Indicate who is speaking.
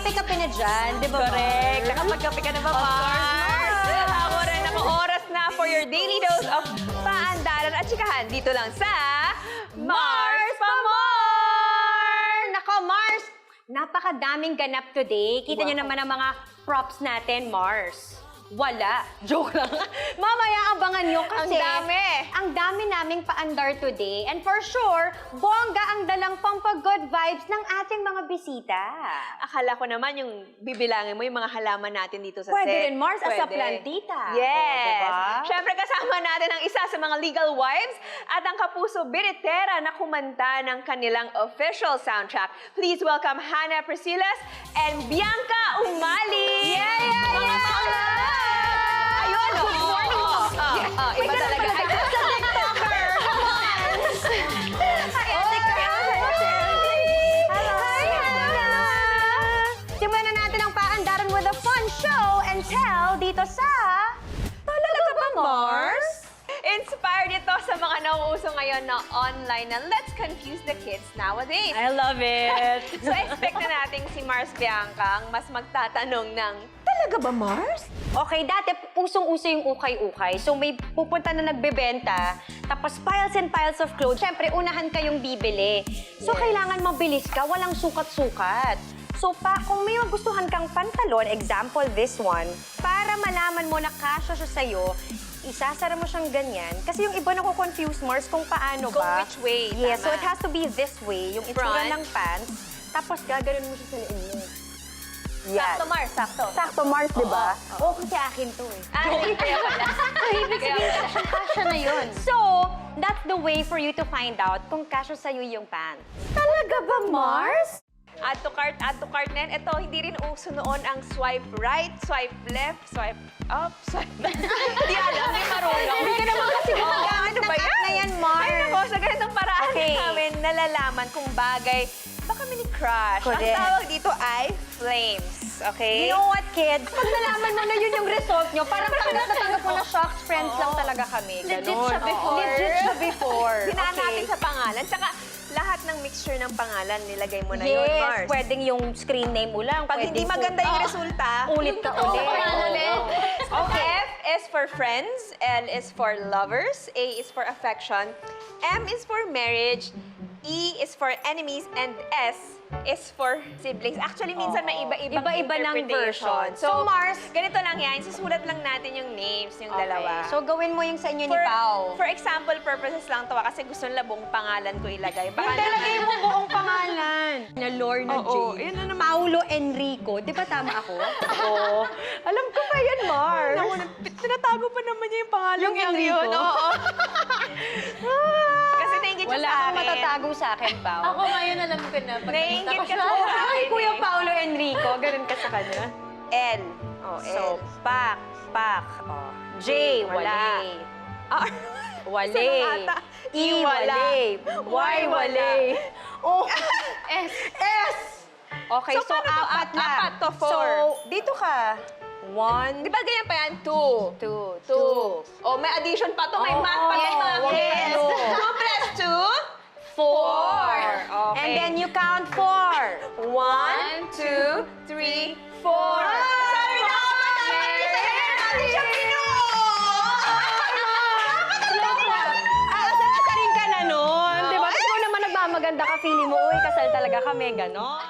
Speaker 1: Nakakape-kape na dyan, di ba?
Speaker 2: Correct.
Speaker 1: Mars?
Speaker 2: Nakapagkape ka na ba,
Speaker 1: Of course,
Speaker 2: Mars?
Speaker 1: Mars.
Speaker 2: Ako rin, ako oras na for your daily dose of paandaran at chikahan dito lang sa Mars pa More!
Speaker 1: Nako, Mars! Napakadaming ganap today. Kita nyo
Speaker 2: Wow.
Speaker 1: naman ang mga props natin, Mars. Wala. Joke lang. Mamaya abangan nyo kasi...
Speaker 2: Ang dami.
Speaker 1: Ang dami naming paandar today. And for sure, bongga ang dalang pampag-good vibes ng ating mga bisita.
Speaker 2: Akala ko naman yung bibilangin mo yung mga halaman natin dito sa
Speaker 1: Pwede
Speaker 2: set.
Speaker 1: rin, Mars, as a
Speaker 2: Pwede.
Speaker 1: plantita.
Speaker 2: Yes.
Speaker 1: O, diba?
Speaker 2: Siyempre, kasama natin ang isa sa mga legal wives at ang kapuso biritera na kumanta ng kanilang official soundtrack. Please welcome Hannah Priscilas and Bianca Umali. Ayun, good morning. Iba talaga. Ay, sa TikToker.
Speaker 1: Simulan na natin ang paandaran with a fun show and tell dito sa...
Speaker 2: Talaga ba, Mars? Inspired ito sa mga nauuso ngayon na online na let's confuse the kids nowadays.
Speaker 1: I love it.
Speaker 2: So expect na natin si Mars Bianca ang mas magtatanong ng, talaga ba, Mars?
Speaker 1: Okay, dati usong-uso yung ukay-ukay. So may pupunta na nagbebenta, tapos piles and piles of clothes. Siyempre, unahan kayong bibili. So
Speaker 2: Yes.
Speaker 1: kailangan mabilis ka, walang sukat-sukat. So kung may magustuhan kang pantalon, example this one, para malaman mo na kasya siya sa'yo, isasara mo siyang ganyan. Kasi yung iba nako-confuse, Mars, kung paano
Speaker 2: Kung
Speaker 1: ba.
Speaker 2: which way,
Speaker 1: Yes, so
Speaker 2: tama.
Speaker 1: it has to be this way, yung itsura
Speaker 2: Front.
Speaker 1: ng pants. Tapos gaganon mo siya sa liin mo. Yan.
Speaker 2: Sakto, Mars, sakto.
Speaker 1: Sakto, Mars, di ba? Oo, kasi akin to eh.
Speaker 2: Kaya pala.
Speaker 1: Ibig sabihin, kasya na yun. So, that's the way for you to find out kung kasya sa'yo yung pants. Talaga ba, Mars?
Speaker 2: Add to cart na yan. Ito, hindi rin uso noon ang swipe right, swipe left, swipe up, swipe Hindi alam, hindi marunong.
Speaker 1: Hindi ka naman kasi gumagamit
Speaker 2: ano
Speaker 1: ng
Speaker 2: ba
Speaker 1: app
Speaker 2: yan?
Speaker 1: na yan, Mars.
Speaker 2: Ay, nako, sa ganitong paraan
Speaker 1: Okay.
Speaker 2: namin nalalaman kung bagay baka mini crush.
Speaker 1: Correct.
Speaker 2: Ang tawag dito ay flames. Okay?
Speaker 1: You know what, kids? Pag nalaman mo na yun yung result nyo, parang tanggap na tanggap mo na shocks friends lang talaga kami.
Speaker 2: Legit
Speaker 1: Ganon.
Speaker 2: siya before.
Speaker 1: Legit siya before.
Speaker 2: Hinaan
Speaker 1: Okay.
Speaker 2: natin sa pangalan. Tsaka, lahat ng mixture ng pangalan, nilagay mo na
Speaker 1: Yes,
Speaker 2: yun, Mars.
Speaker 1: pwedeng yung screen name mo lang.
Speaker 2: Pag hindi
Speaker 1: pwedeng
Speaker 2: maganda yung
Speaker 1: full-
Speaker 2: resulta,
Speaker 1: ulit ka ulit.
Speaker 2: Okay. F is for friends, L is for lovers, A is for affection, M is for marriage, E is for enemies, and S is for siblings. Actually, minsan may iba-ibang
Speaker 1: Iba-iba ng
Speaker 2: interpretation.
Speaker 1: version. So, Mars,
Speaker 2: ganito lang yan. Susulat lang natin yung names, yung dalawa.
Speaker 1: So, gawin mo yung sa inyo ni
Speaker 2: for,
Speaker 1: Pao.
Speaker 2: for example purposes lang to kasi gusto nila buong pangalan ko ilagay. Baka
Speaker 1: Talagay mo buong pangalan. Na Lorna
Speaker 2: Oo,
Speaker 1: Jane.
Speaker 2: yun na naman.
Speaker 1: Paulo Enrico. Di ba tama ako?
Speaker 2: Oo. Alam ko ba yan, Mars? Naku, tinatago pa naman niya yung pangalan
Speaker 1: Yung
Speaker 2: niyang
Speaker 1: Enrico?
Speaker 2: yun. Oo. Kasi naingit siya
Speaker 1: Wala
Speaker 2: sa
Speaker 1: kang
Speaker 2: akin.
Speaker 1: matatago sa akin, Pao.
Speaker 3: Ako ngayon alam ko na. Pag
Speaker 2: Naingit ka
Speaker 3: nakita
Speaker 2: sa
Speaker 3: ko siya.
Speaker 2: akin.
Speaker 1: Ay, Kuya
Speaker 2: eh.
Speaker 1: Paulo Enrico. Ganun ka sa kanya.
Speaker 2: L. Oh,
Speaker 1: So,
Speaker 2: L.
Speaker 1: pak. Oh. J, wala.
Speaker 2: R.
Speaker 1: Wale.
Speaker 2: Isa lang ata.
Speaker 1: E, wale. Y, wale. O,
Speaker 3: S.
Speaker 1: S. Okay, so,
Speaker 2: paano to?
Speaker 1: apat na.
Speaker 2: Apat to, four.
Speaker 1: So, dito ka.
Speaker 2: Di
Speaker 1: 1,
Speaker 2: ba ganyan pa yan? 2. 2. Oh, may addition pa to. May
Speaker 1: Oo,
Speaker 2: math pa to,
Speaker 1: yes,
Speaker 2: mga kids.
Speaker 1: yes.
Speaker 2: 2 plus 2?
Speaker 1: 4.
Speaker 2: Okay.
Speaker 1: And then you count 4.
Speaker 2: 1, 2, 3, 4. Sabi na ako, dapat isa yun. Natin siya
Speaker 1: Asa rin ka na nun. Di ba? Ikaw naman nagmamaganda ka, feeling mo, uy, kasal talaga kami, gano'n.